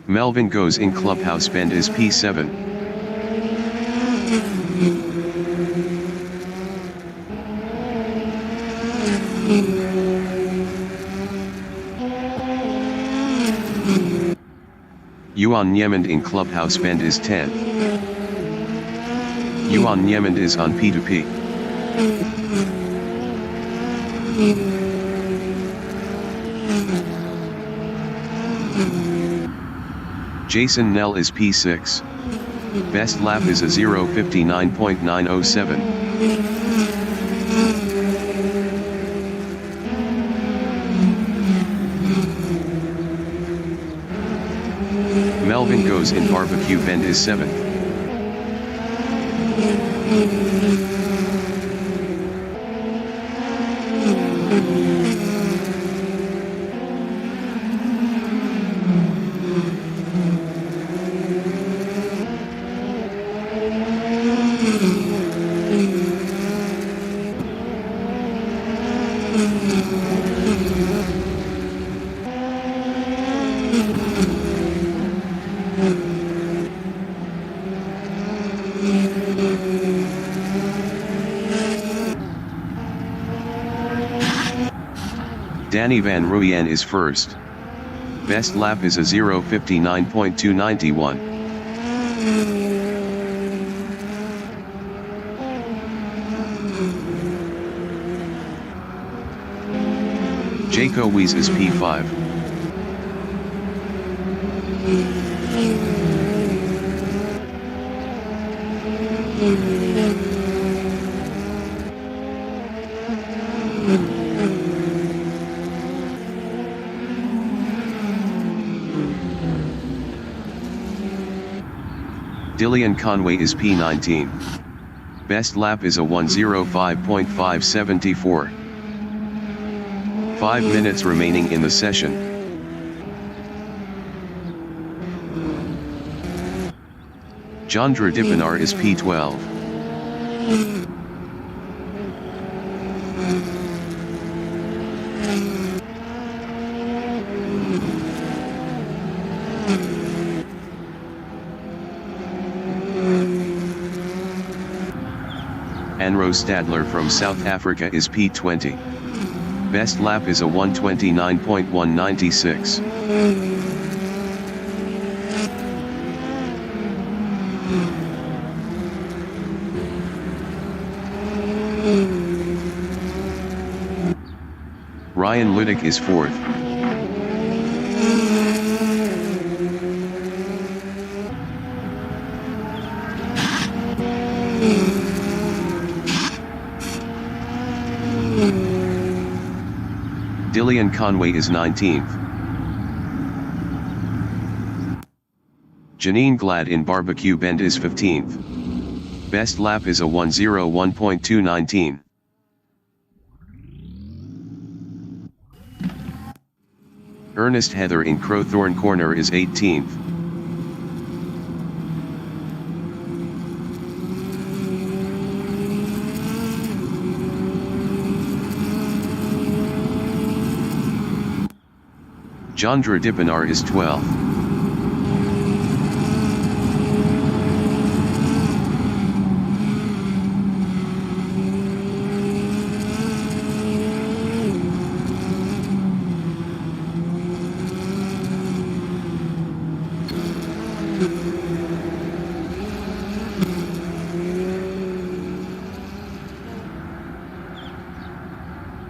Melvin goes in clubhouse bend is P7. Yuan Niemand in clubhouse bend is 10. Yuan Niemand is on P2P. Jason Nell is P6. Best lap is a 0:59.907. Melvin goes in barbecue bend is 7th. Danny Van Ruyen is first. Best lap is a 0:59.291. Jaco Weiss is P5. Dillian Conway is P19. Best lap is a 1:05.574. 5 minutes remaining in the session. Chandra Dipanar is P12. Anro Stadler from South Africa is P20. Best lap is a 1:29.196. Ryan Liddick is fourth. Dillian Conway is 19th. Janine Glad in Barbecue Bend is 15th. Best lap is a 1:01.219. Ernest Heather in Crowthorne Corner is 18th. Chandra Dipanar is 12th.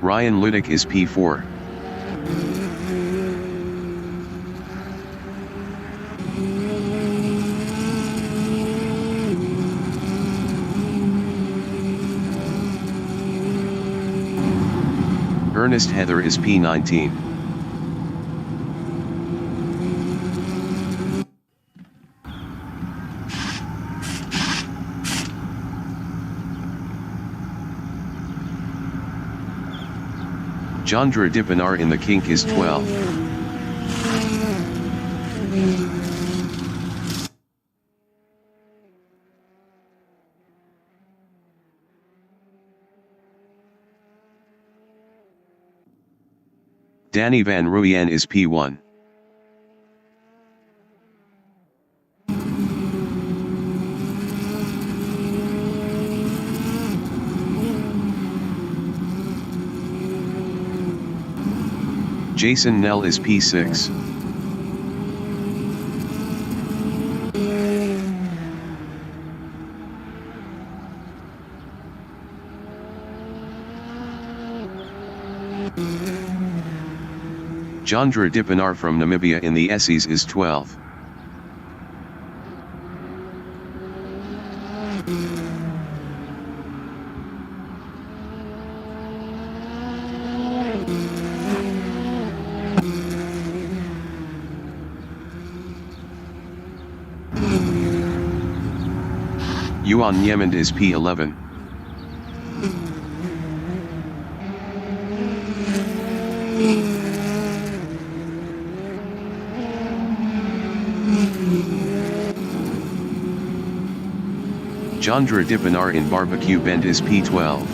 Ryan Liddick is P4. Ernest Heather is P19. Chandra Dipanar in the kink is 12. Danny Van Ruyen is P1. Jason Nell is P6. Jandra Dipanar from Namibia in the SEs is 12. Yuan Niemand is P11. Jandra Dipanar in Barbecue Bend is P12.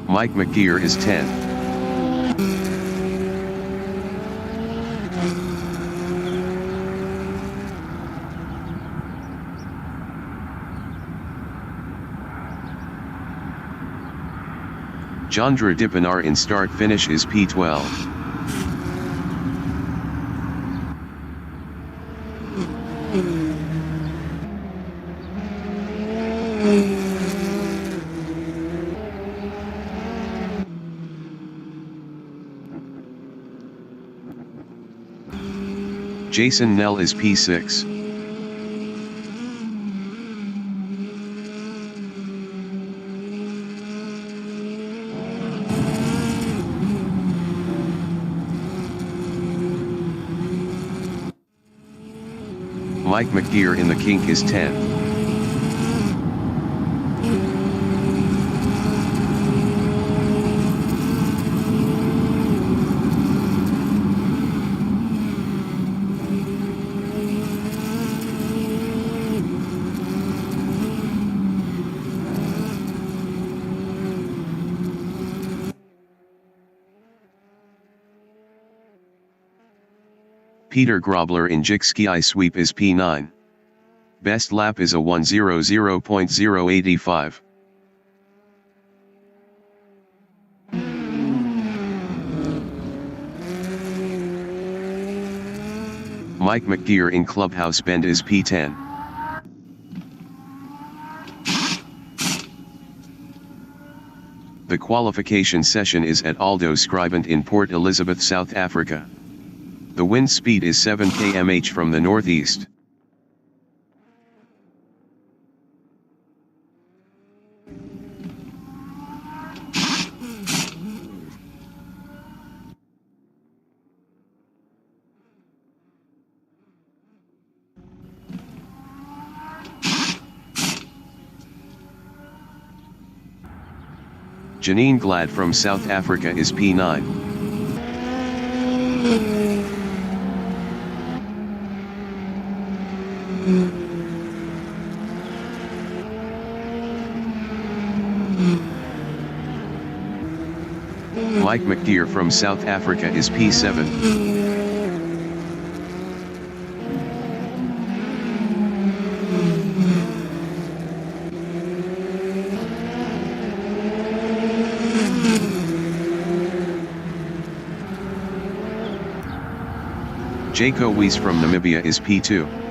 Mike McGeer is 10. Jandra Dipanar in start-finish is P12. Jason Nell is P6. Mike McGeer in the kink is 10. Peter Grobler in Jigski sweep is P9. Best lap is a 1:00.085. Mike McGeer in Clubhouse Bend is P10. The qualification session is at Aldo Scribant in Port Elizabeth, South Africa. The wind speed is 7 km/h from the northeast. Janine Glad from South Africa is P9. Mike McGeer from South Africa is P7. Jaco Weiss from Namibia is P2.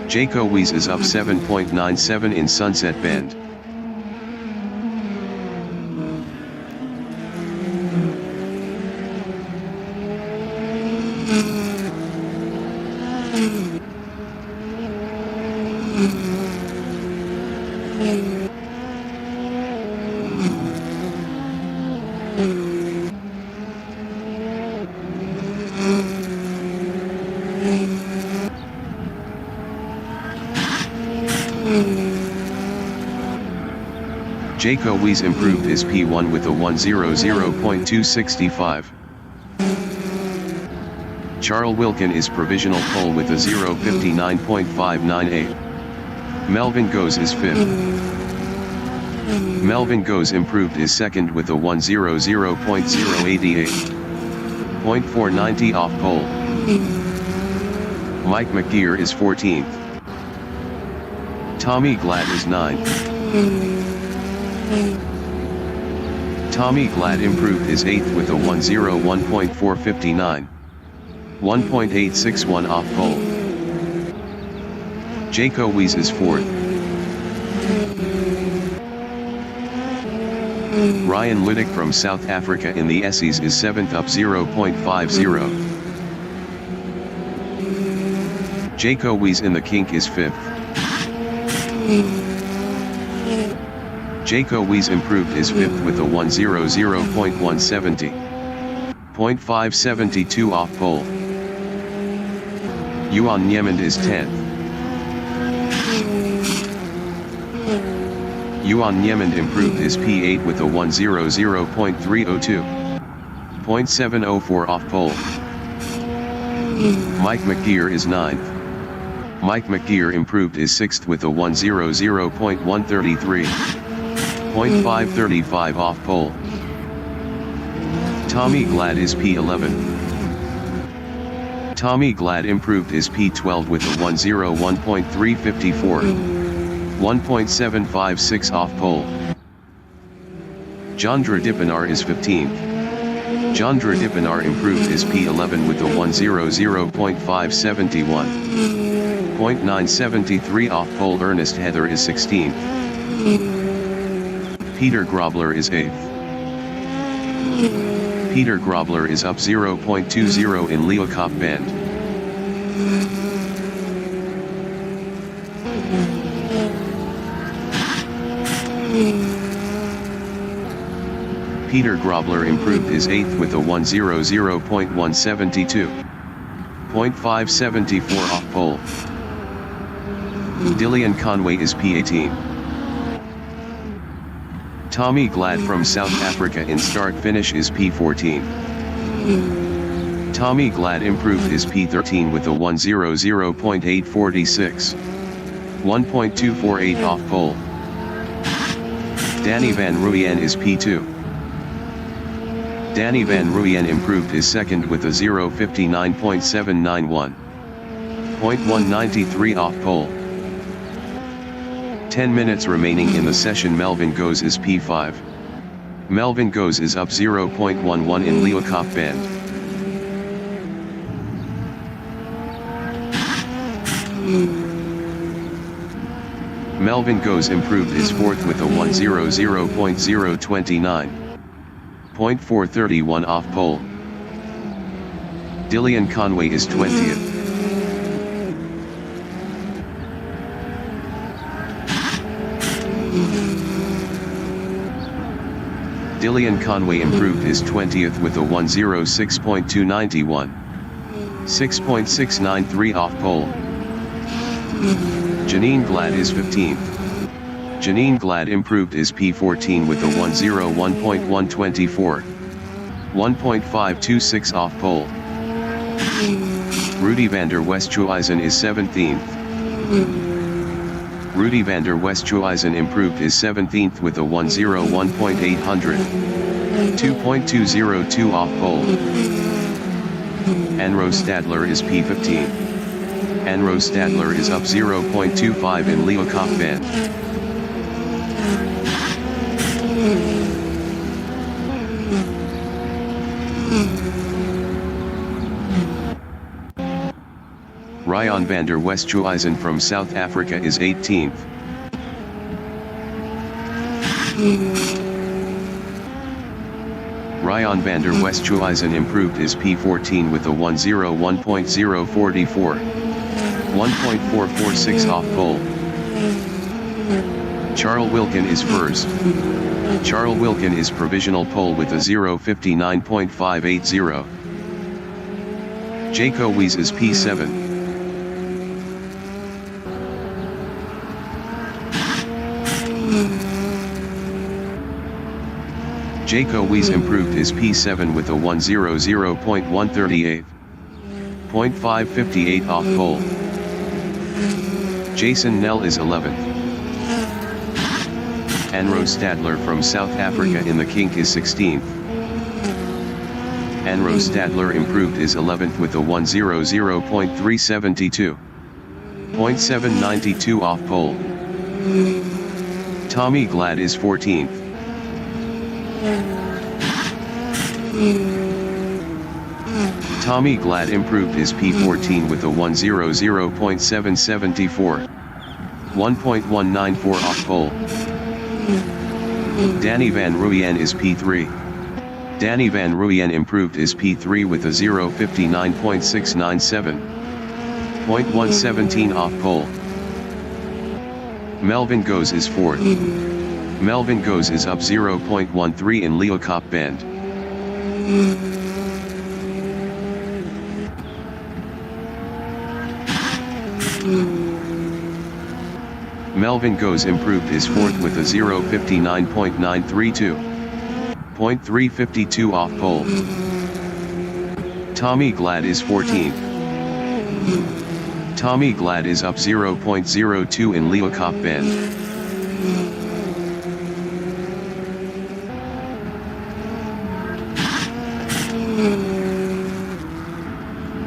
Jaco Weiss is up 7.97 in Sunset Bend. Jaco Weiss improved his P1 with a 1:00.265. Charles Wilkin is provisional pole with a 0:59.598. Melvin Goes is 5th. Melvin Goes improved his 2nd with a 1:00.088. .490 off pole. Mike McGear is 14th. Tommy Glad is 9th. Tommy Glad improved his 8th with a 1:01.459. 1.861 off pole. Jaco Weiss is 4th. Ryan Liddick from South Africa in the Essies is 7th up 0.50. Jaco Weiss in the kink is 5th. Jaco Weiss improved his 5th with a 1:00.170. .572 off pole. Yuan Niemand is 10th. Yuan Niemand improved his P8 with a 1:00.302. .704 off pole. Mike McGear is 9th. Mike McGear improved his 6th with a 1:00.133. .535 off pole. Tommy Glad is P11. Tommy Glad improved his P12 with a 1:01.354. 1.756 off pole. Jandra Dipanar is 15th. Jandra Dipanar improved his P11 with a 1:00.571. .973 off pole. Ernest Heather is 16th. Peter Grobler is 8th. Peter Grobler is up 0.20 in Leeuwkop Bend. Peter Grobler improved his 8th with a 1:00.172. .574 off pole. Dillian Conway is P18. Tommy Glad from South Africa in start finish is P14. Tommy Glad improved his P13 with a 1:00.846. 1.248 off pole. Danny van Rooyen is P2. Danny van Rooyen improved his 2nd with a 0:59.791. .193 off pole. 10 minutes remaining in the session. Melvin Goes is P5. Melvin Goes is up 0.11 in Leeuwkop Bend. Melvin Goes improved his 4th with a 1:00.029. .431 off pole. Dillian Conway is 20th. Dillian Conway improved his 20th with a 1:06.291. 6.693 off pole. Janine Glad is 15th. Janine Glad improved his P14 with a 1:01.124. 1.526 off pole. Rudy van der Westhuizen is 17th. Rudy van der Westhuizen improved his 17th with a 1:01.800. 2.202 off pole. Anro Stadler is P15. Anro Stadler is up 0.25 in Leeuwkop Bend. Ryan van der Westhuizen from South Africa is 18th. Ryan van der Westhuizen improved his P14 with a 1:01.044. 1.446 off pole. Charles Wilkin is 1st. Charles Wilkin is provisional pole with a 0:59.580. Jaco Weiss is P7. Jaco Weiss improved his P7 with a 1:00.138. 0.558 off pole. Jason Nell is 11th. Anro Stadler from South Africa in the kink is 16th. Anro Stadler improved his 11th with a 1:00.372. 0.792 off pole. Tommy Glad is 14th. Tommy Glad improved his P14 with a 1:00.774. 1.194 off pole. Danny Van Ruyen is P3. Danny Van Ruyen improved his P3 with a 0:59.697. 0.117 off pole. Melvin Goes is 4th. Melvin Goes is up 0.13 in Leo Cop Bend. Melvin Goes improved his 4th with a 0:59.932. 0.352 off pole. Tommy Glad is 14th. Tommy Glad is up 0.02 in Leo Cop Bend.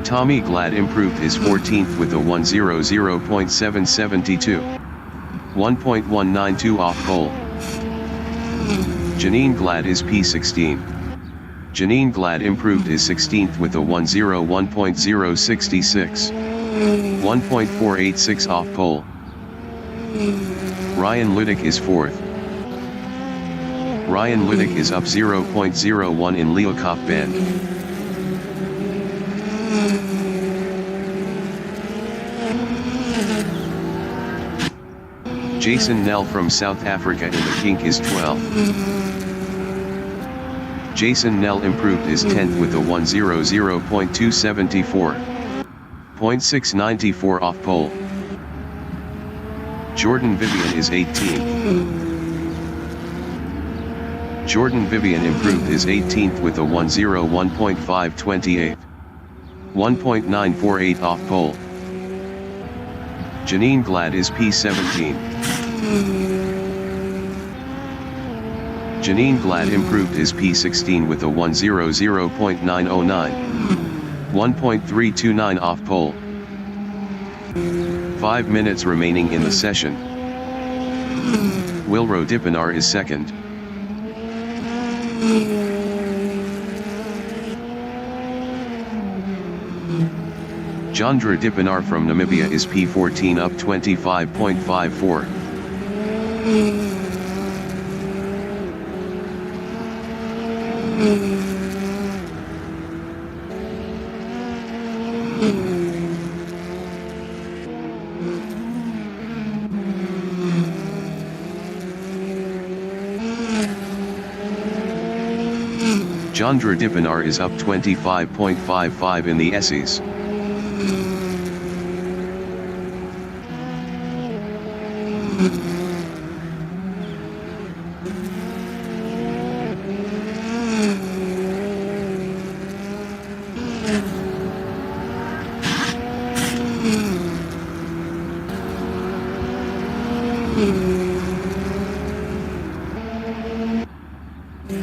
Tommy Glad improved his 14th with a 1:00.772. 1.192 off pole. Janine Glad is P16. Janine Glad improved his 16th with a 1:01.066. 1.486 off pole. Ryan Liddick is 4th. Ryan Liddick is up 0.01 in Leo Cop Bend. Jason Nell from South Africa in the kink is 12th. Jason Nell improved his 10th with a 1:00.274. 0.694 off pole. Jordan Vivian is 18th. Jordan Vivian improved his 18th with a 1:01.528. 1.948 off pole. Janine Glad is P17. Janine Glad improved his P16 with a 1:00.909. 1.329 off pole. 5 minutes remaining in the session. Wilro Dipinar is 2nd. Jandra Dipinar from Namibia is P14 up 25.54. Jandra Dipinar is up 25.55 in the Essies.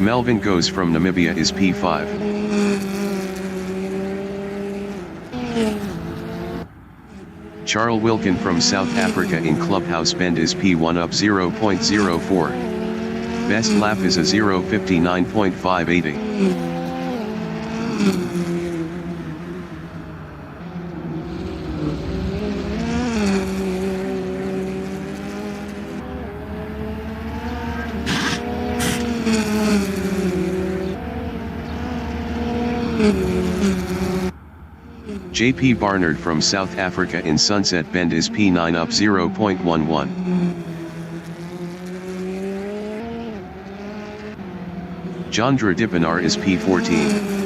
Melvin Goes from Namibia is P5. Charles Wilkin from South Africa in Clubhouse Bend is P1 up 0.04. Best lap is a 0:59.580. JP Barnard from South Africa in Sunset Bend is P9 up 0.11. Jandra Dipinar is P14.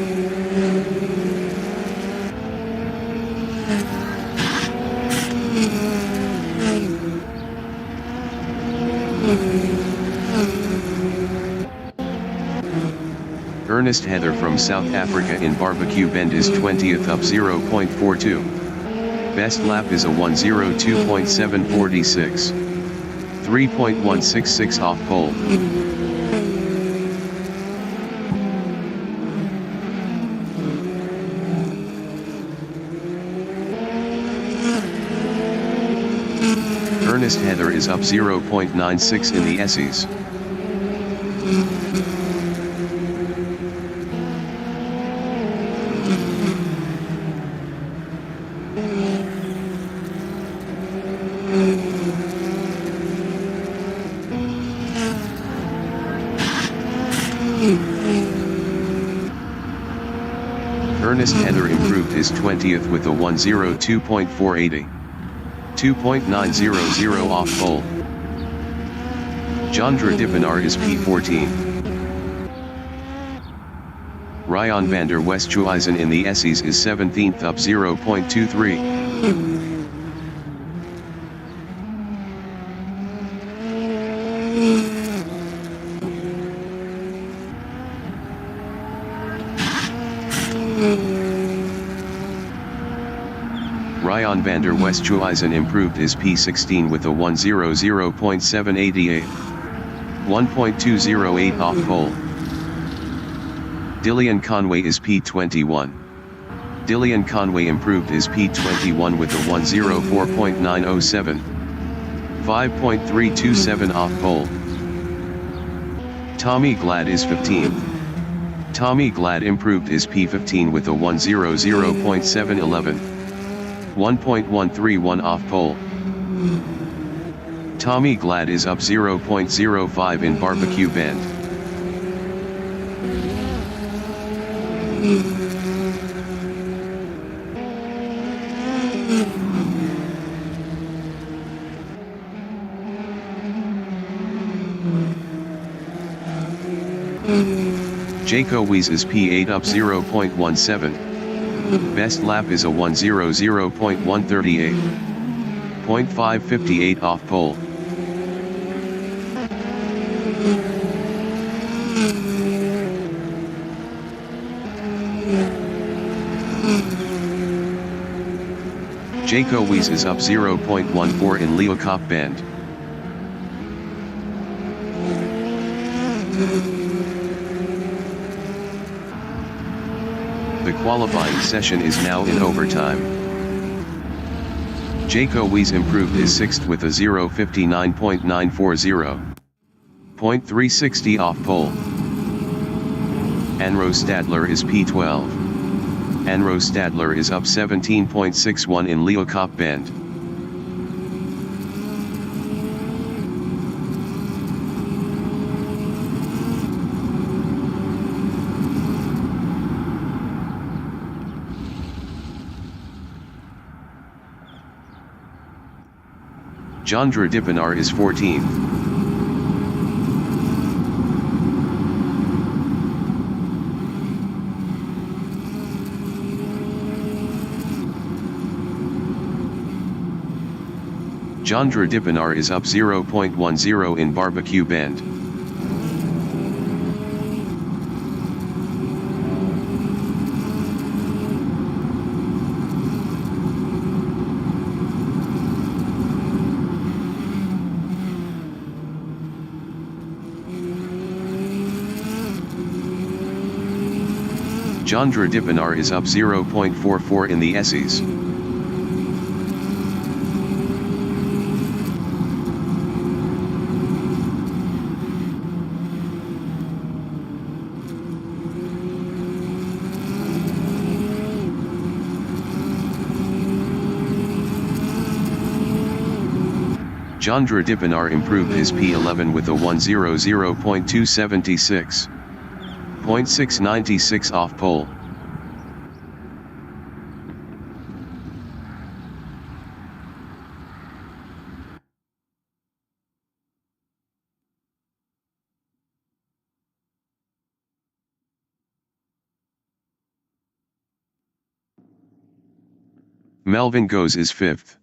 Ernest Heather from South Africa in Barbecue Bend is 20th up 0.42. Best lap is a 1:02.746. 3.166 off pole. Ernest Heather is up 0.96 in the Essies. Ernest Heather improved his 20th with a 1:02.480. 2.900 off pole. Jandra Dipanar is P14. Ryan van der Westhuizen in the Essies is 17th up 0.23. Ryan van der Westhuizen improved his P16 with a 1:00.788. 1.208 off pole. Dillian Conway is P21. Dillian Conway improved his P21 with a 1:04.907. 5.327 off pole. Tommy Glad is 15th. Tommy Glad improved his P15 with a 1:00.711. 1.131 off pole. Tommy Glad is up 0.05 in Barbecue Bend. Jaco Weiss is P8 up 0.17. Best lap is a 1:00.138. 0.558 off pole. Jaco Weiss is up 0.14 in Polo Cup Bend. The qualifying session is now in overtime. Jaco Weiss improved his 6th with a 0:59.940. 0.360 off pole. Anro Stadler is P12. Anro Stadler is up 17.61 in Polo Cup Bend. Jandra Dipanar is 14th. Jandra Dipanar is up 0.10 in Barbecue Bend. Jandra Dipanar is up 0.44 in the Essies. Jandra Dipanar improved his P11 with a 1:00.276. 0.696 off pole. Melvin Goes is 5th.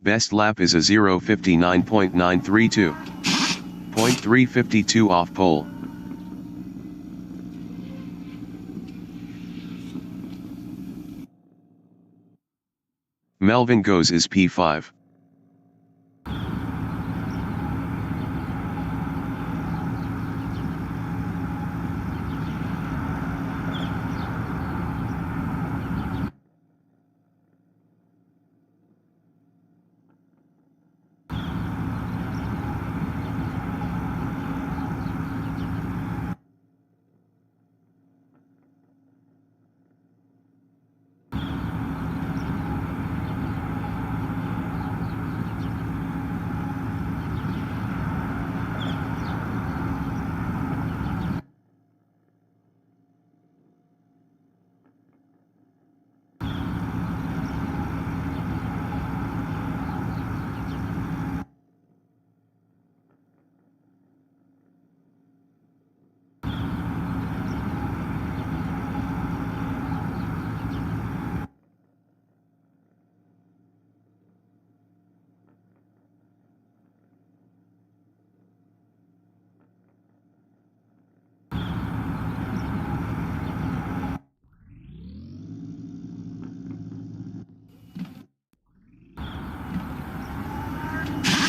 Best lap is a 0:59.932. 0.352 off pole. Melvin Goes is P5.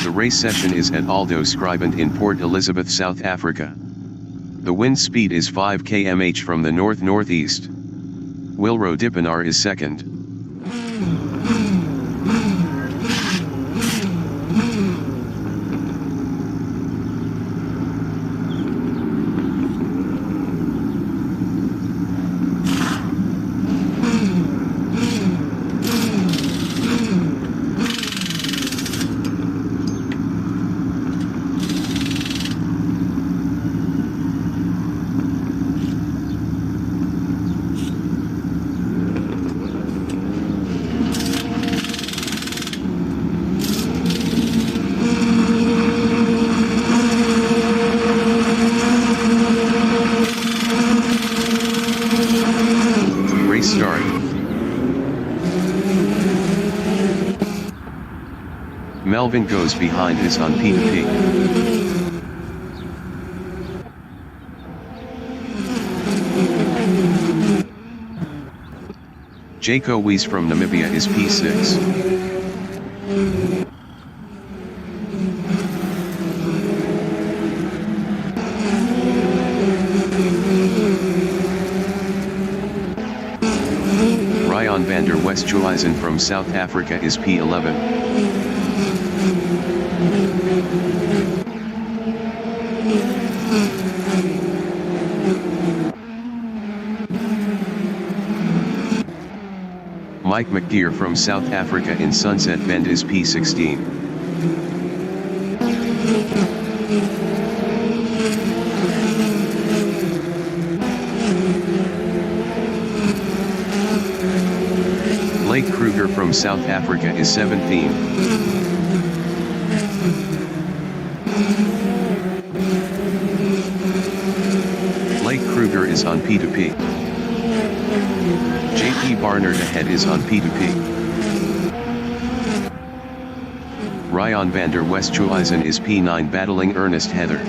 The race session is at Aldo Scribant in Port Elizabeth, South Africa. The wind speed is 5 km/h from the north-northeast. Wilro Dippenaar is second. Start. Melvin Goes behind is on P2P. Jaco Wies from Namibia is P6. Ryan van der Westhuizen from South Africa is P11. Mike McDeer from South Africa in Sunset Bend is P16. Blake Kruger from South Africa is 17. Blake Kruger is on P2P. JP Barnard ahead is on P2P. Ryan van der Westhuizen is P9 battling Ernest Heather.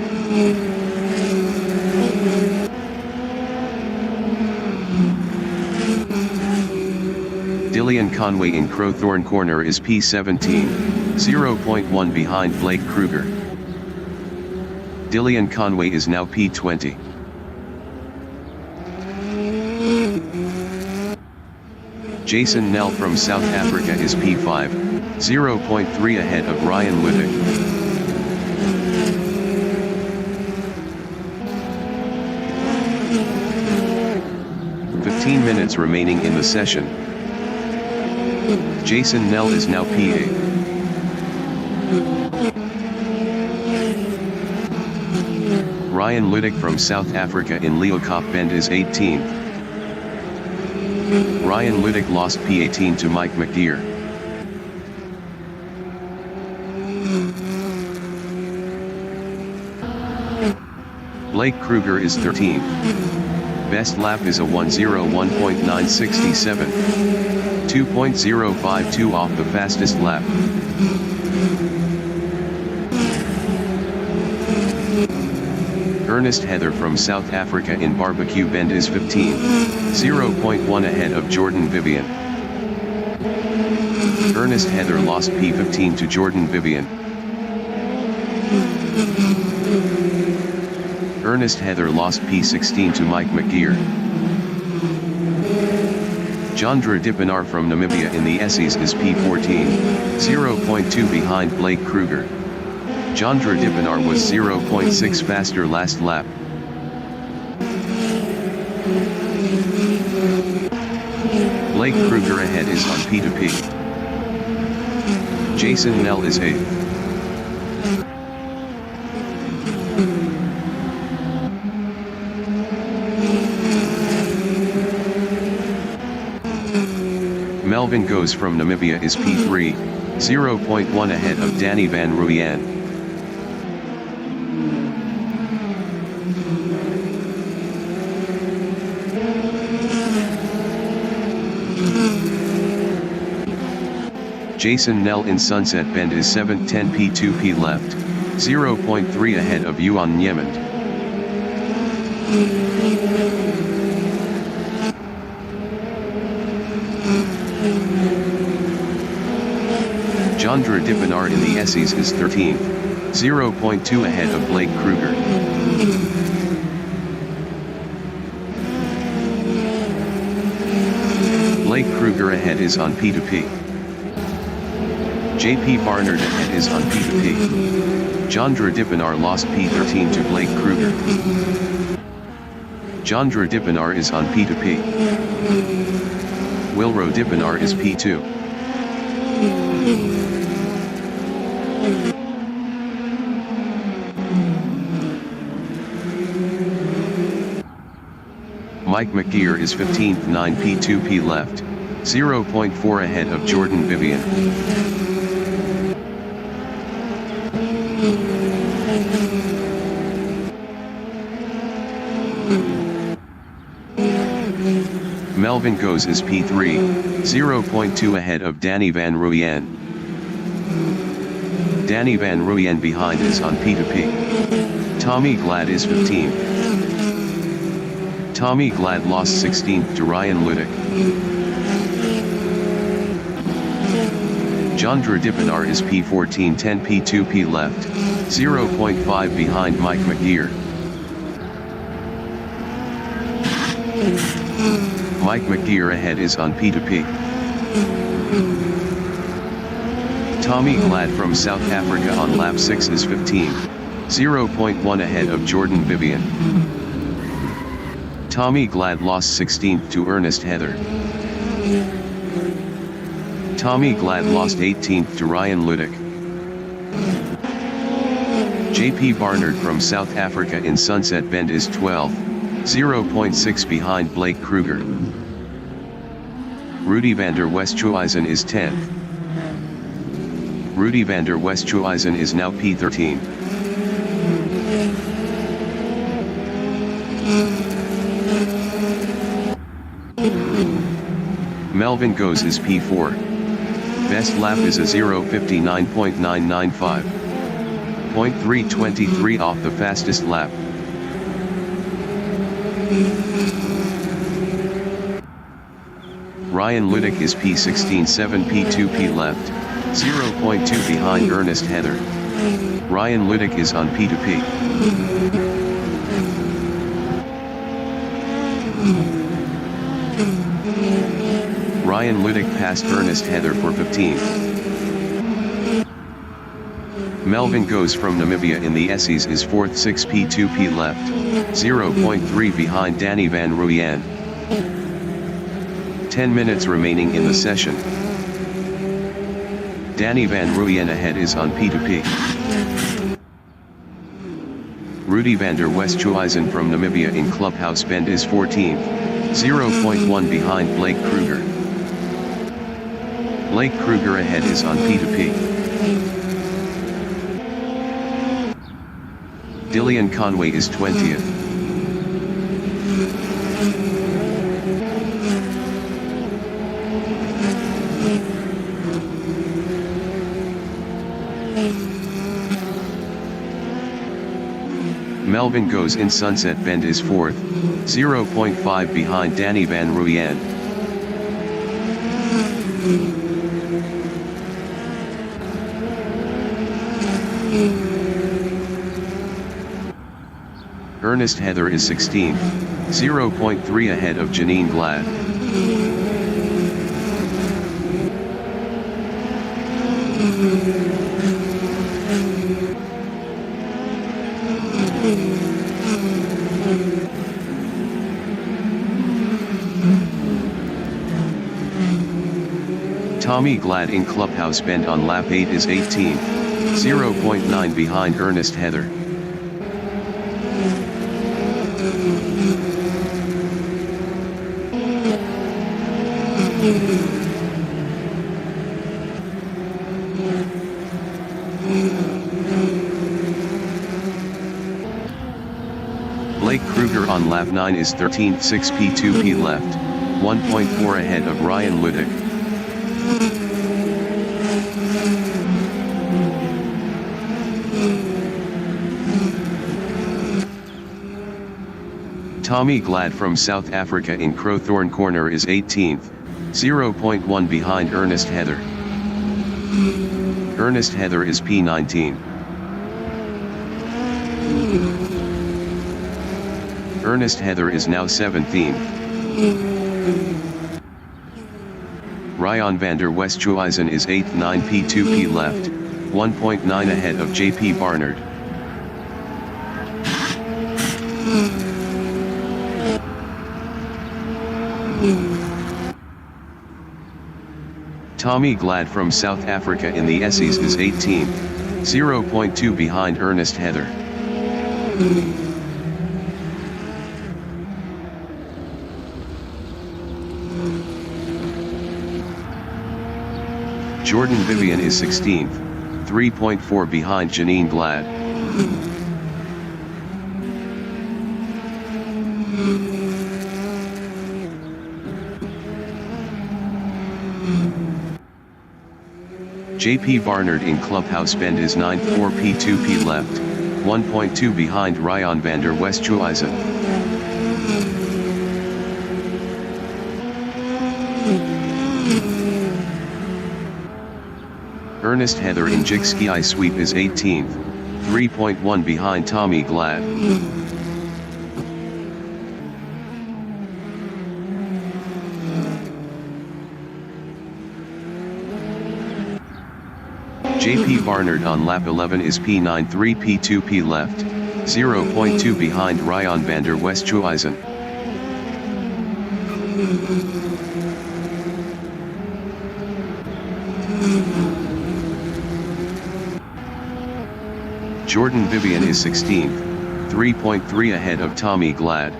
Dillian Conway in Crowthorne Corner is P17, 0.1 behind Blake Kruger. Dillian Conway is now P20. Jason Nell from South Africa is P5, 0.3 ahead of Ryan Liddick. Minutes remaining in the session. Jason Nell is now P8. Ryan Liddick from South Africa in Leeuwkop Bend is 18th. Ryan Liddick lost P18 to Mike McDeer. Blake Kruger is 13th. Best lap is a 1:01.967. 2.052 off the fastest lap. Ernest Heather from South Africa in Barbecue Bend is 15, 0.1 ahead of Jordan Vivian. Ernest Heather lost P15 to Jordan Vivian. Ernest Heather lost P16 to Mike McGeer. Jandra Dipanar from Namibia in the Essies is P14, 0.2 behind Blake Kruger. Jandra Dipanar was 0.6 faster last lap. Blake Kruger ahead is on P2P. Jason Nell is 8th. Melvin Goes from Namibia is P3, 0.1 ahead of Danny van Rooyen. Jason Nell in Sunset Bend is 7th, 10 P2P left, 0.3 ahead of Yuan Niemand. Jandra Dipanar in the Essies is 13th, 0.2 ahead of Blake Kruger. Blake Kruger ahead is on P2P. JP Barnard ahead is on P2P. Jandra Dipanar lost P13 to Blake Kruger. Jandra Dipanar is on P2P. Wilro Dipanar is P2. Mike McGeer is 15th, 9 P2P left, 0.4 ahead of Jordan Vivian. Melvin Goes is P3, 0.2 ahead of Danny van Rooyen. Danny van Rooyen behind is on P2P. Tommy Glad is 15th. Tommy Glad lost 16th to Ryan Ludick. Jandra Dipanar is P14, 10 P2P left, 0.5 behind Mike McGeer. Mike McGeer ahead is on P2P. Tommy Glad from South Africa on lap 6 is 15th, 0.1 ahead of Jordan Vivian. Tommy Glad lost 16th to Ernest Heather. Tommy Glad lost 18th to Ryan Ludick. JP Barnard from South Africa in Sunset Bend is 12th, 0.6 behind Blake Kruger. Rudy van der Westhuizen is 10th. Rudy van der Westhuizen is now P13. Melvin Goes is P4. Best lap is a 0:59.995. 0.323 off the fastest lap. Ryan Ludick is P16, 7 P2P left, 0.2 behind Ernest Heather. Ryan Ludick is on P2P. Ryan Ludick passed Ernest Heather for 15th. Melvin Goes from Namibia in the Essies is 4th, 6 P2P left, 0.3 behind Danny van Rooyen. 10 minutes remaining in the session. Danny van Rooyen ahead is on P2P. Rudy van der Westhuizen from Namibia in Clubhouse Bend is 14th, 0.1 behind Blake Kruger. Blake Kruger ahead is on P2P. Dillian Conway is 20th. Melvin Goes in Sunset Bend is 4th, 0.5 behind Danny van Rooyen. Ernest Heather is 16th, 0.3 ahead of Janine Glad. Tommy Glad in Clubhouse Bend on lap 8 is 18th, 0.9 behind Ernest Heather. Blake Kruger on lap 9 is 13th, 6p2p left, 1.4 ahead of Ryan Luddick. Tommy Glad from South Africa in Crowthorne Corner is 18th, 0.1 behind Ernest Heather. Ernest Heather is P19. Ernest Heather is now 17th. Ryan van der Westhuizen is 8th, 9p2p left, 1.9 ahead of JP Barnard. Tommy Glad from South Africa in the Essies is 18th, 0.2 behind Ernest Heather. Jordan Vivian is 16th, 3.4 behind Janine Glad. JP Barnard in Clubhouse Bend is 9th, 4p2p left, 1.2 behind Ryan van der Westhuizen. Ernest Heather in Jigski Sweep is 18th, 3.1 behind Tommy Glad. JP Barnard on lap 11 is P9, 3p2p left, 0.2 behind Ryan van der Westhuizen. Jordan Vivian is 16th, 3.3 ahead of Tommy Glad.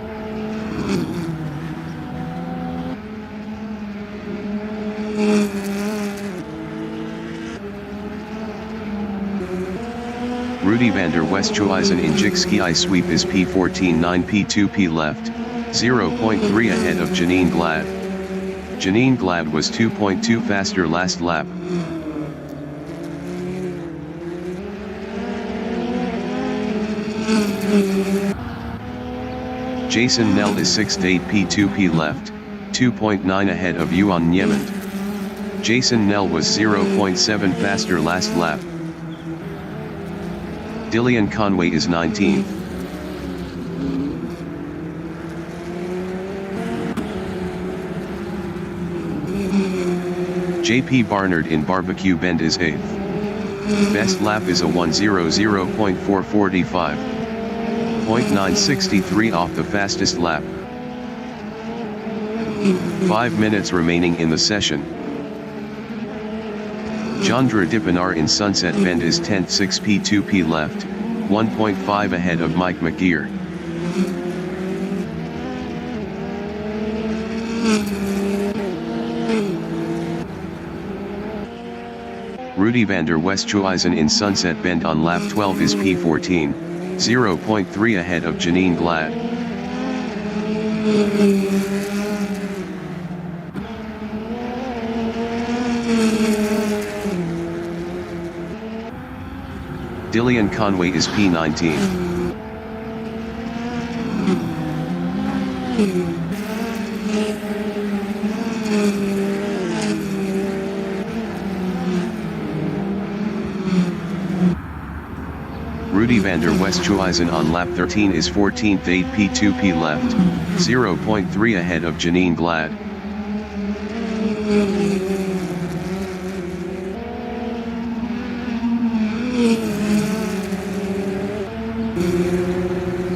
Rudy van der Westhuizen in Jigski Sweep is P14, 9p2p left, 0.3 ahead of Janine Glad. Janine Glad was 2.2 faster last lap. Jason Nell is 6th, 8p2p left, 2.9 ahead of Yuan Niemand. Jason Nell was 0.7 faster last lap. Dillian Conway is 19th. JP Barnard in Barbecue Bend is 8th. Best lap is a 1:00.445. 0.963 off the fastest lap. 5 minutes remaining in the session. Chandra Dipanar in Sunset Bend is 10th, 6p2p left, 1.5 ahead of Mike McGeer. Rudy van der Westhuizen in Sunset Bend on lap 12 is P14, 0.3 ahead of Janine Glad. Dillian Conway is P19. Rudy van der Westhuizen on lap 13 is 14th 8P2P left, 0.3 ahead of Janine Glad.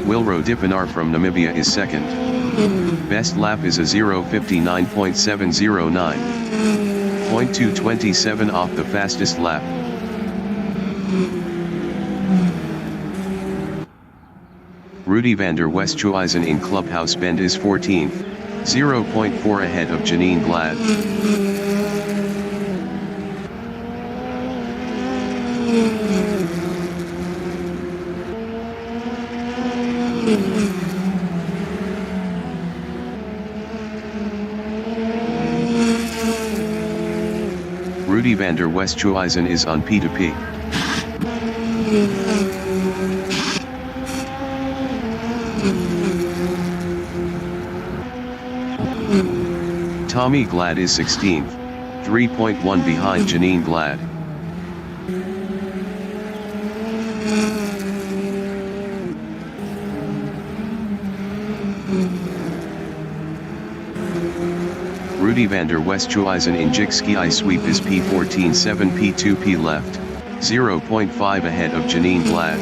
Wilro Dippenaar from Namibia is second. Best lap is a 0:59.709. 0.227 off the fastest lap. Rudy van der Westhuizen in Clubhouse Bend is 14th, 0.4 ahead of Janine Glad. Rudy van der Westhuizen is on P2P. Tommy Glad is 16th, 3.1 behind Janine Glad. Rudy van der Westhuizen in Jigski sweep is P14 7P2P left, 0.5 ahead of Janine Glad.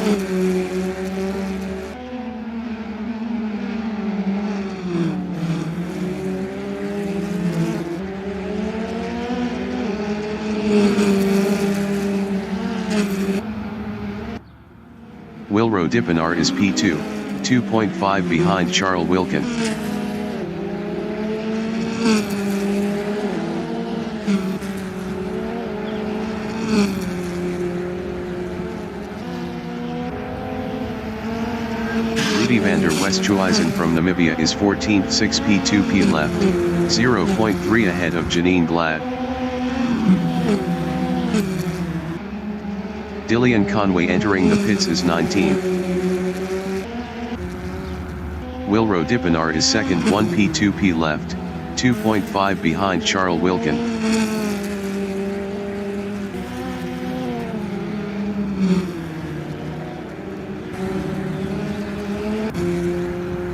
Wilro Dippenaar is P2, 2.5 behind Charles Wilkin. Rudy van der Westhuizen from Namibia is 14th 6P2P left, 0.3 ahead of Janine Glad. Dillian Conway entering the pits is 19th. Wilro Dippenaar is second 1P2P left, 2.5 behind Charles Wilkin.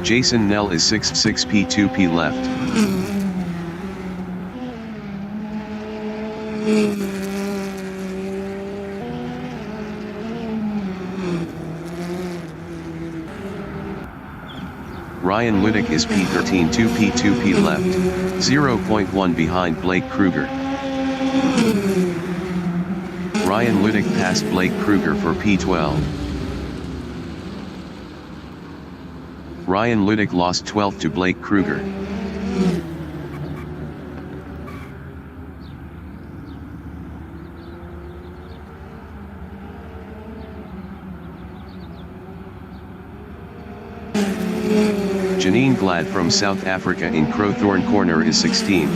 Jason Nell is 6th 6P2P left. Ryan Liddick is P13 2P2P left, 0.1 behind Blake Kruger. Ryan Liddick passed Blake Kruger for P12. Ryan Liddick lost 12th to Blake Kruger. Janine Glad from South Africa in Crowthorne Corner is 16th,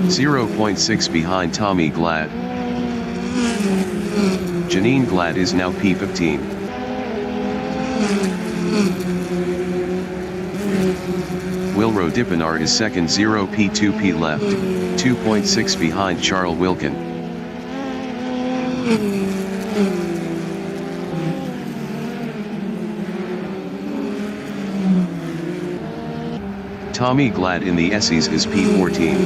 0.6 behind Tommy Glad. Janine Glad is now P15. Wilro Dippenaar is second 0P2P left, 2.6 behind Charles Wilkin. Tommy Glad in the Essies is P14.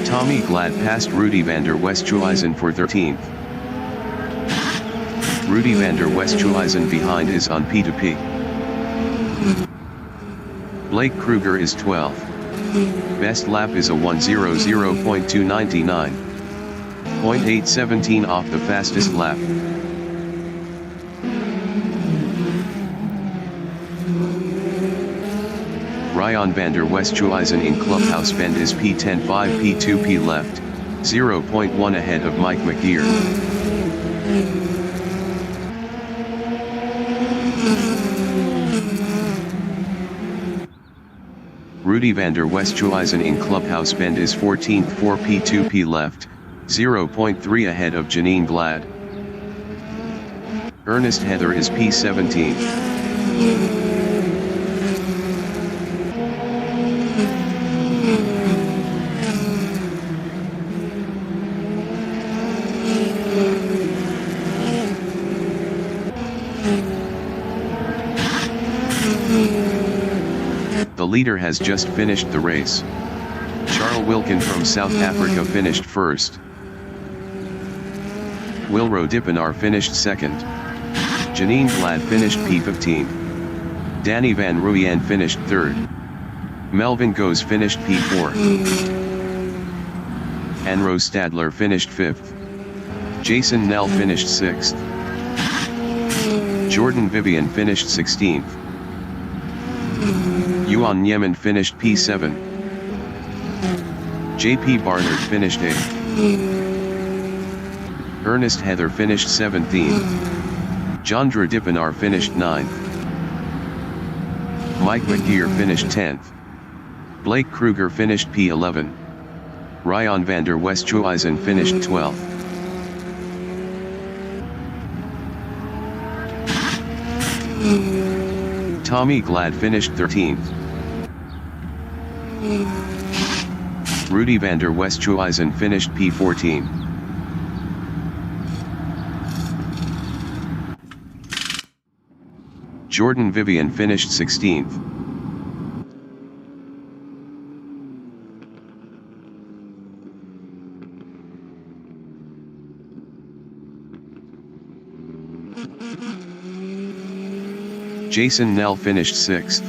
Tommy Glad passed Rudy van der Westhuizen for 13th. Rudy van der Westhuizen behind is on P2P. Blake Kruger is 12th. Best lap is a 1:00.299. 0.817 off the fastest lap. Ryan van der Westhuizen in Clubhouse Bend is P10 5P2P left, 0.1 ahead of Mike McGeer. Rudy van der Westhuizen in Clubhouse Bend is 14th 4P2P left, 0.3 ahead of Janine Glad. Ernest Heather is P17. The leader has just finished the race. Charles Wilkin from South Africa finished first. Wilro Dippenaar finished second. Janine Glad finished P15. Danny Van Ruyen finished third. Melvin Goes finished P4. Anro Stadler finished 5th. Jason Nell finished 6th. Jordan Vivian finished 16th. Yuan Yemen finished P7. JP Barnard finished 8th. Ernest Heather finished 17th. Jandra Dippenaar finished 9th. Mike McGeer finished 10th. Blake Kruger finished P11. Ryan van der Westhuizen finished 12th. Tommy Glad finished 13th. Rudy van der Westhuizen finished P14. Jordan Vivian finished 16th. Jason Nell finished 6th.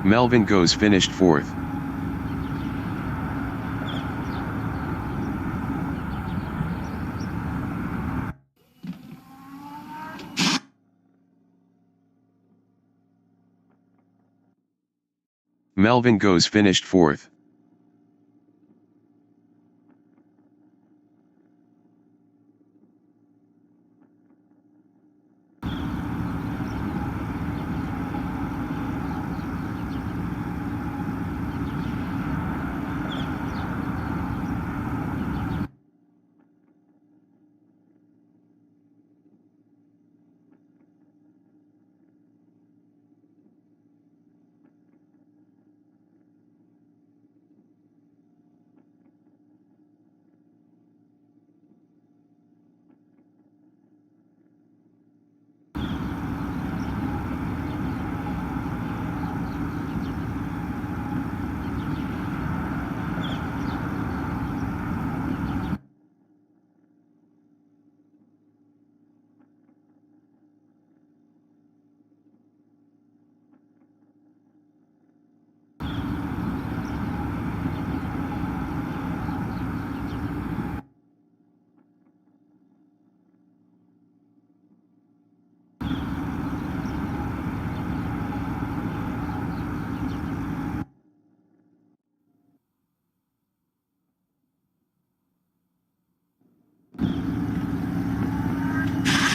Melvin Goes finished 4th. Melvin Goes finished 4th.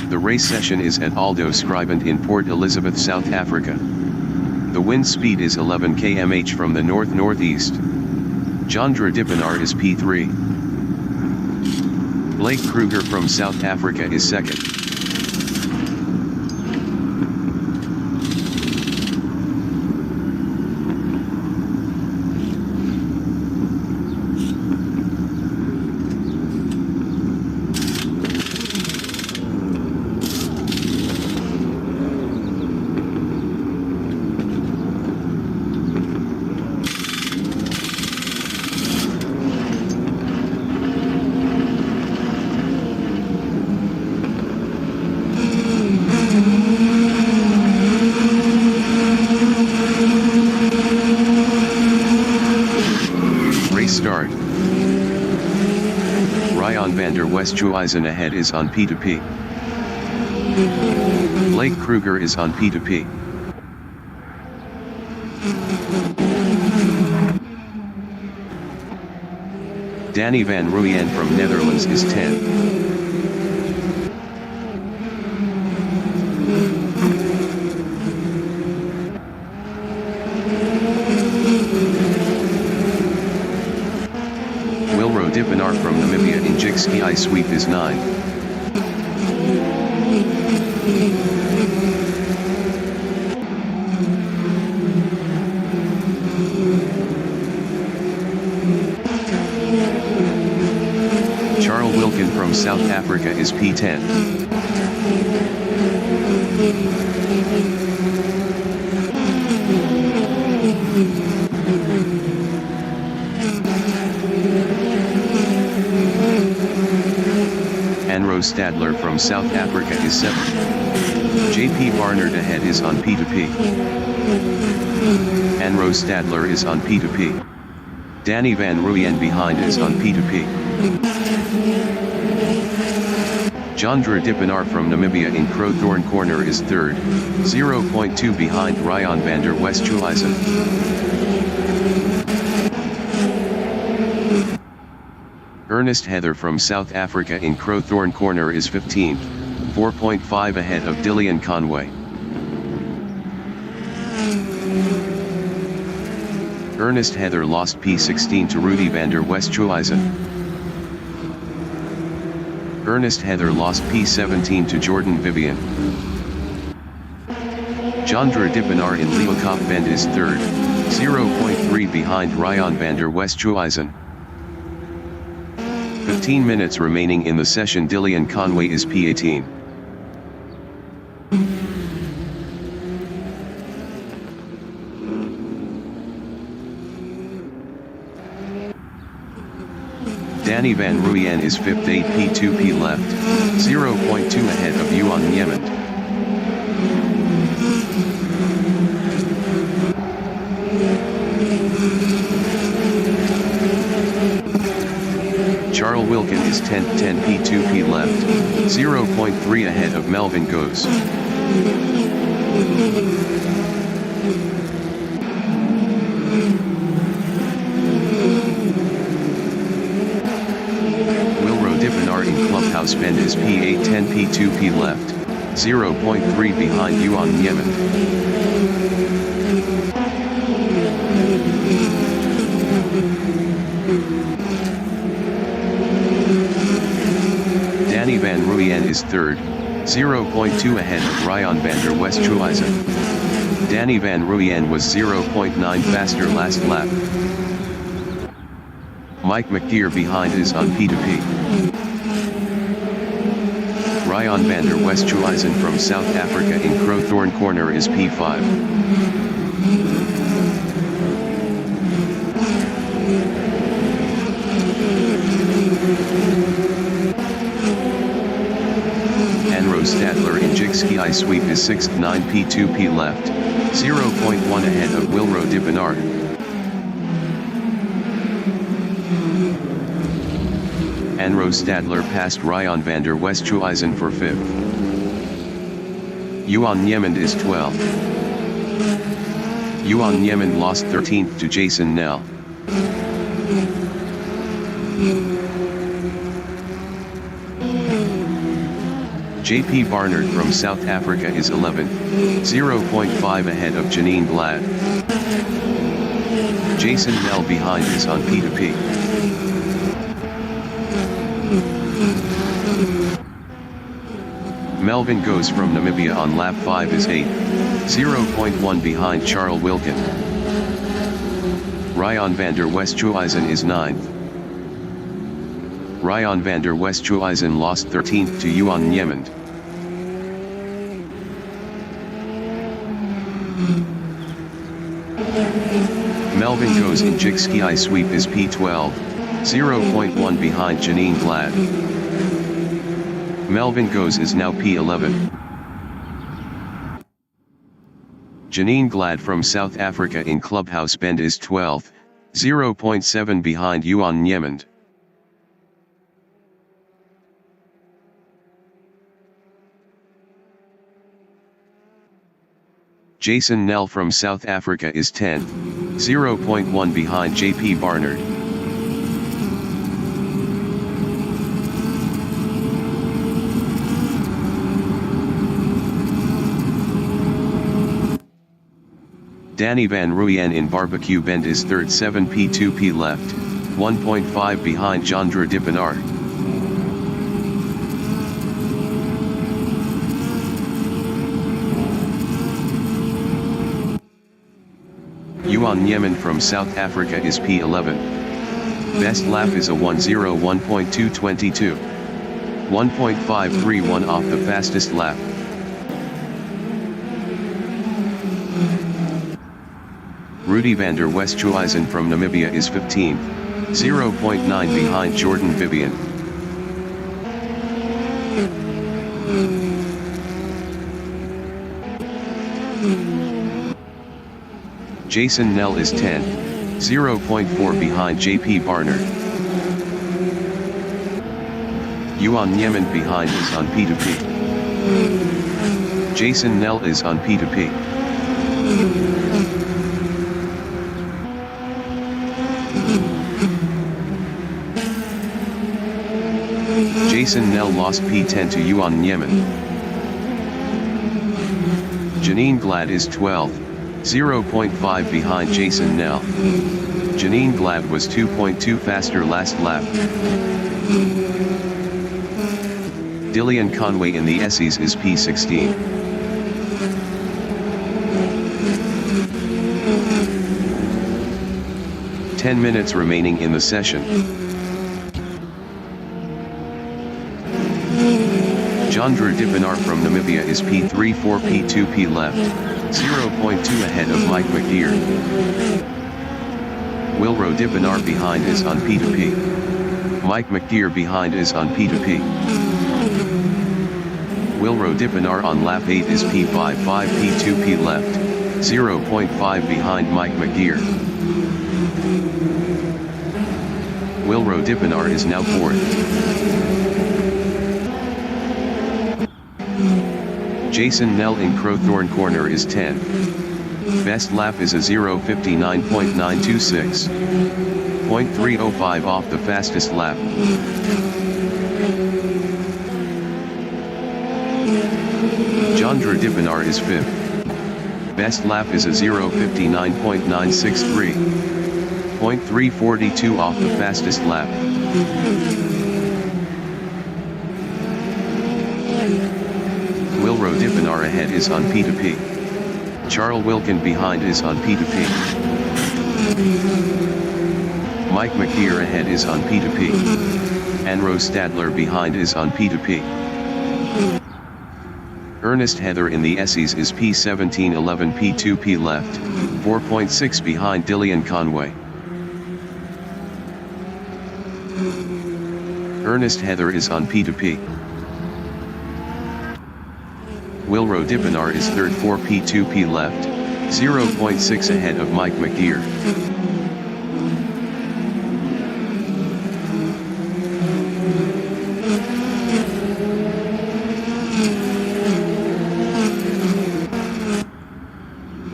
The race session is at Aldo Scribent in Port Elizabeth, South Africa. The wind speed is 11 km/h from the north-northeast. Jandra Dippenaar is P3. Blake Kruger from South Africa is second. Start. Ryan van der Westhuizen ahead is on P2P. Blake Kruger is on P2P. Danny van Ruyen from Netherlands is 10. Dipinar from Namibia in Jigski I sweep is 9. Charles Wilkin from South Africa is P10. Anro Stadler from South Africa is 7. JP Barnard ahead is on P2P. Anro Stadler is on P2P. Danny van Rooyen behind is on P2P. Jandra Dipinar from Namibia in Crowthorne Corner is 3rd, 0.2 behind Ryan van der Westhuizen. Ernest Heather from South Africa in Crowthorne Corner is 15th, 4.5 ahead of Dillian Conway. Ernest Heather lost P16 to Rudy van der Westhuizen. Ernest Heather lost P17 to Jordan Vivian. Jandra Dipinar in Leeuwkop Bend is 3rd, 0.3 behind Ryan van der Westhuizen. 15 minutes remaining in the session. Dillian Conway is P18. Danny van Rooyen is 5th, 8P2P left, 0.2 ahead of Yuan Niemand. Charles Wilkin is 10th, 10P2P left, 0.3 ahead of Melvin Goes. Clubhouse Bend is P8, 10P2P left, 0.3 behind Yuan Niemand. Danny van Rooyen is 3rd, 0.2 ahead of Ryan van der Westhuizen. Danny van Rooyen was 0.9 faster last lap. Mike McGeer behind is on P2P. Ryan van der Westhuizen from South Africa in Crowthorne Corner is P5. Anro Stadler in Jigski I sweep is 6th, 9P2P left, 0.1 ahead of Wilro Dipinar. Anro Stadler passed Ryan van der Westhuizen for 5th. Yuan Niemand is 12th. Yuan Niemand lost 13th to Jason Nell. JP Barnard from South Africa is 11th, 0.5 ahead of Janine Glad. Jason Nell behind is on P2P. Melvin Goes from Namibia on lap 5 is 8th, 0.1 behind Charles Wilkin. Ryan van der Westhuizen is 9th. Ryan van der Westhuizen lost 13th to Yuan Niemand. Melvin Goes in Jigski I sweep is P12, 0.1 behind Janine Glad. Melvin Goes is now P11. Janine Glad from South Africa in Clubhouse Bend is 12th, 0.7 behind Yuan Niemand. Jason Nell from South Africa is 10th, 0.1 behind JP Barnard. Danny Van Ruyen in Barbecue Bend is third 7P2P left, 1.5 behind Jandra Dipanar. Yuan Yemen from South Africa is P11. Best lap is a 1:01.222. 1.531 off the fastest lap. Rudy van der Westhuizen from Namibia is 15th, 0.9 behind Jordan Vivian. Jason Nell is 10th, 0.4 behind JP Barnard. Yuan Yemen behind is on P2P. Jason Nell is on P2P. Jason Nell lost P10 to Yuan Yemen. Janine Glad is 12th, 0.5 behind Jason Nell. Janine Glad was 2.2 faster last lap. Dillian Conway in the Essies is P16. Ten minutes remaining in the session. Jandra Dipanar from Namibia is P3 4P2P left, 0.2 ahead of Mike McGeer. Wilro Dipanar behind is on P2P. Mike McGeer behind is on P2P. Wilro Dipanar on lap 8 is P5 5P2P left, 0.5 behind Mike McGeer. Wilro Dipanar is now 4th. Jason Nell in Crowthorne Corner is 10th. Best lap is a 0:59.926. 0.305 off the fastest lap. Jandra Dipanar is 5th. Best lap is a 0:59.963. 0.342 off the fastest lap. Wilro Dipanar ahead is on P2P. Charles Wilkin behind is on P2P. Mike McGeer ahead is on P2P. Anro Stadler behind is on P2P. Ernest Heather in the Essies is P17 11 P2P left, 4.6 behind Dillian Conway. Ernest Heather is on P2P. Wilro Dipanar is third 4P2P left, 0.6 ahead of Mike McGeer.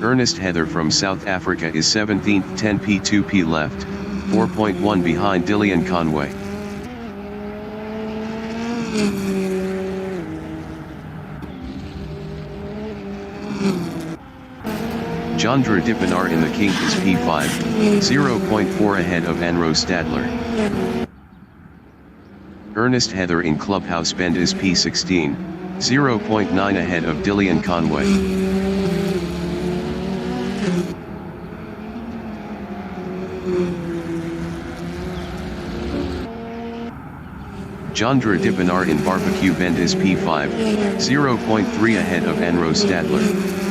Ernest Heather from South Africa is 17th 10P2P left, 4.1 behind Dillian Conway. Jandra Dipanar in the King is P5, 0.4 ahead of Anro Stadler. Ernest Heather in Clubhouse Bend is P16, 0.9 ahead of Dillian Conway. Jandra Dipanar in Barbecue Bend is P5, 0.3 ahead of Anro Stadler.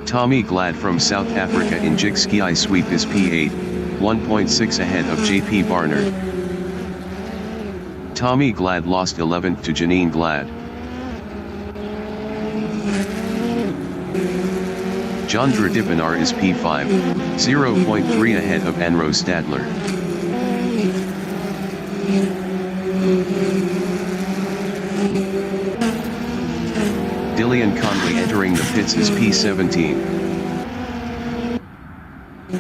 Tommy Glad from South Africa in Jigski Sweep is P8, 1.6 ahead of JP Barnard. Tommy Glad lost 11th to Janine Glad. Jandra Dipanar is P5, 0.3 ahead of Anro Stadler. Dillian Conway entering the pits is P17.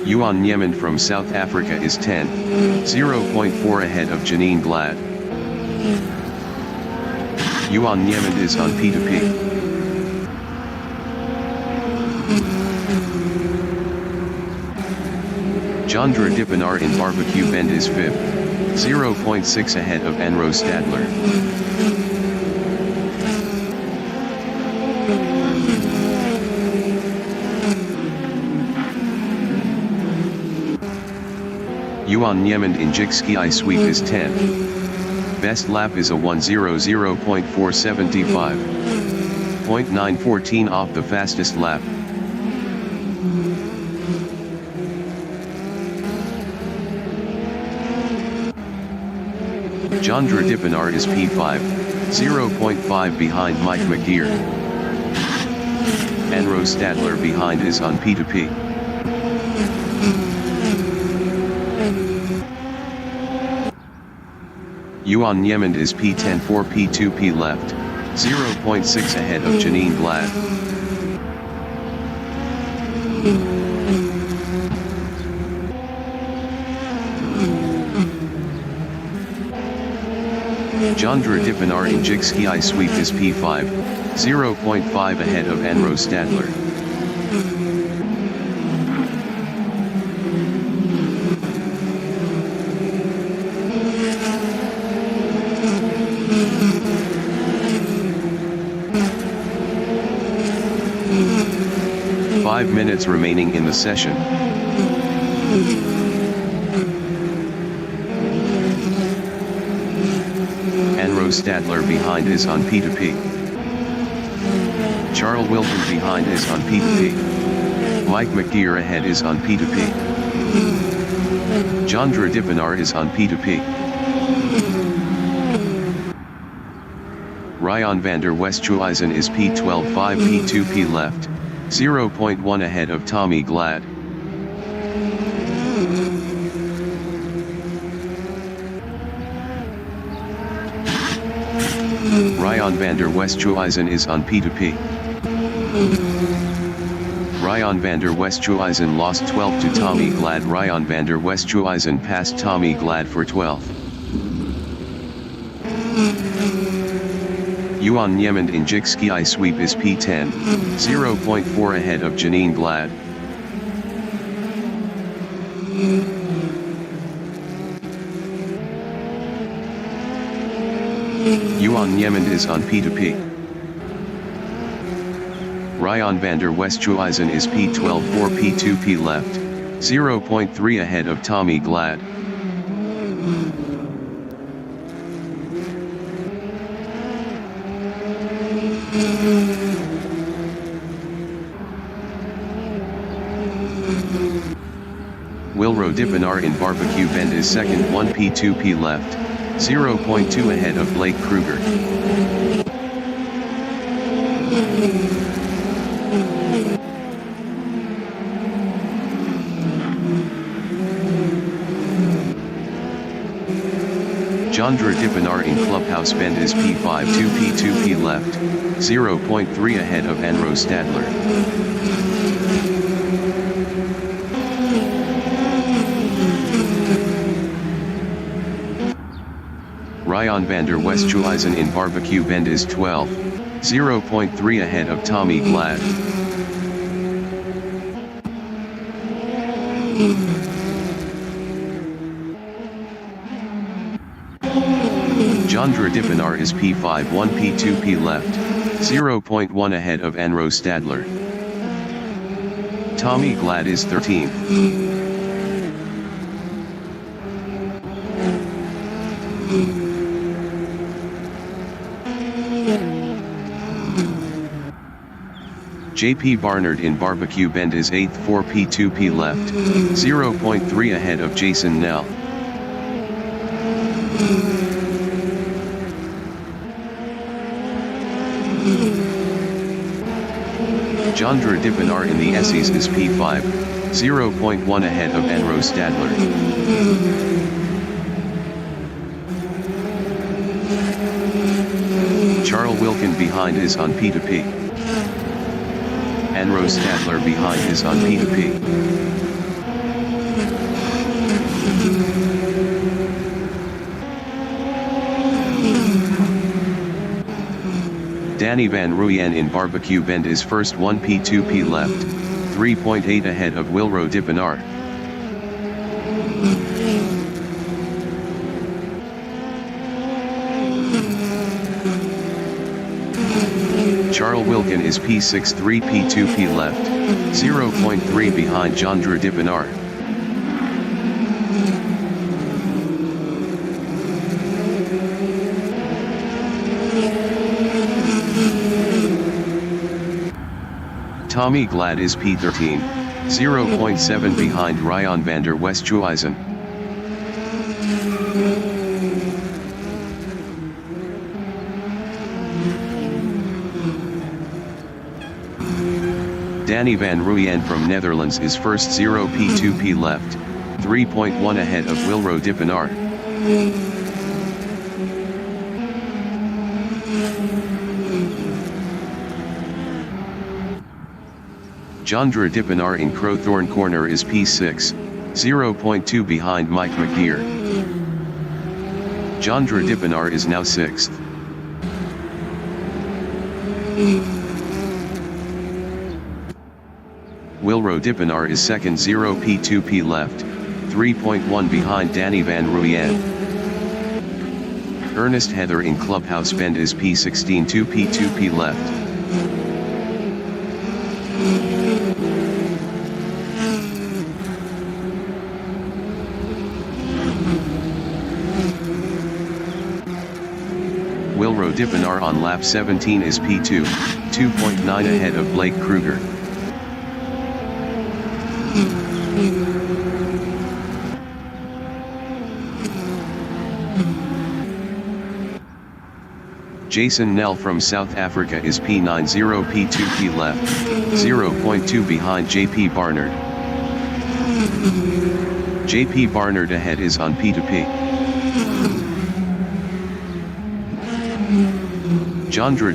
Yuan Yemen from South Africa is 10, 0.4 ahead of Janine Glad. Yuan Niemand is on P2P. Chandra Dipanar in Barbecue Bend is 5th, 0.6 ahead of Enro Stadler. Yuan Niemand in Jikski sweep is 10. Best lap is a 1:00.475. 0.914 off the fastest lap. Chandra Dipanar is P5, 0.5 behind Mike McGeer. Enro Stadler behind is on P2P. Yuan Niemand is P10 for P2P left, 0.6 ahead of Janine Glad. Chandra Dipanar in Jikski sweep is P5, 0.5 ahead of Enro Stadler. Five minutes remaining in the session. Enro Stadler behind is on P2P. Charles Wilton behind is on P2P. Mike McGeer ahead is on P2P. Chandra Dipanar is on P2P. Ryan van der Westhuizen is P12 5 P2P left, 0.1 ahead of Tommy Glad. Ryan van der Westhuizen is on P2P. Ryan van der Westhuizen lost 12 to Tommy Glad. Ryan van der Westhuizen passed Tommy Glad for 12th. Yuan Niemand in Jikski sweep is P10, 0.4 ahead of Janine Glad. Yuan Niemand is on P2P. Ryan van der Westhuizen is P12 for P2P left, 0.3 ahead of Tommy Glad. Wilro Dipanar in Barbecue Bend is second, 1 P2P left, 0.2 ahead of Blake Kruger. Chandra Dipanar in Clubhouse Bend is P5 2 P2P left, 0.3 ahead of Enro Stadler. Ryan van der Westhuizen in Barbecue Bend is 12, 0.3 ahead of Tommy Glad. Chandra Dipanar is P5 1 P2P left, 0.1 ahead of Enro Stadler. Tommy Glad is 13th. JP Barnard in Barbecue Bend is 8th 4 P2P left, 0.3 ahead of Jason Nell. Chandra Dipanar in the Essies is P5, 0.1 ahead of Enro Stadler. Charles Wilkin behind is on P2P. Enro Stadler behind is on P2P. Danny Van Ruyen in Barbecue Bend is first 1P2P left, 3.8 ahead of Wilro Dipinar. Charles Wilkin is P6 3P2P left, 0.3 behind Jandra Dipinar. Tommy Glad is P13, 0.7 behind Ryan van der Westhuizen. Danny Van Ruyen from Netherlands is first 0P2P left, 3.1 ahead of Wilro Dipinar. Jandra Dipinar in Crowthorne Corner is P6, 0.2 behind Mike McGeer. Jandra Dipinar is now 6th. Wilro Dipinar is second 0P2P left, 3.1 behind Danny Van Ruyen. Ernest Heather in Clubhouse Bend is P16 2P2P left. Wilro Dipinar on lap 17 is P2, 2.9 ahead of Blake Kruger. Jason Nell from South Africa is P9 0P2P left, 0.2 behind JP Barnard. JP Barnard ahead is on P2P. Jandra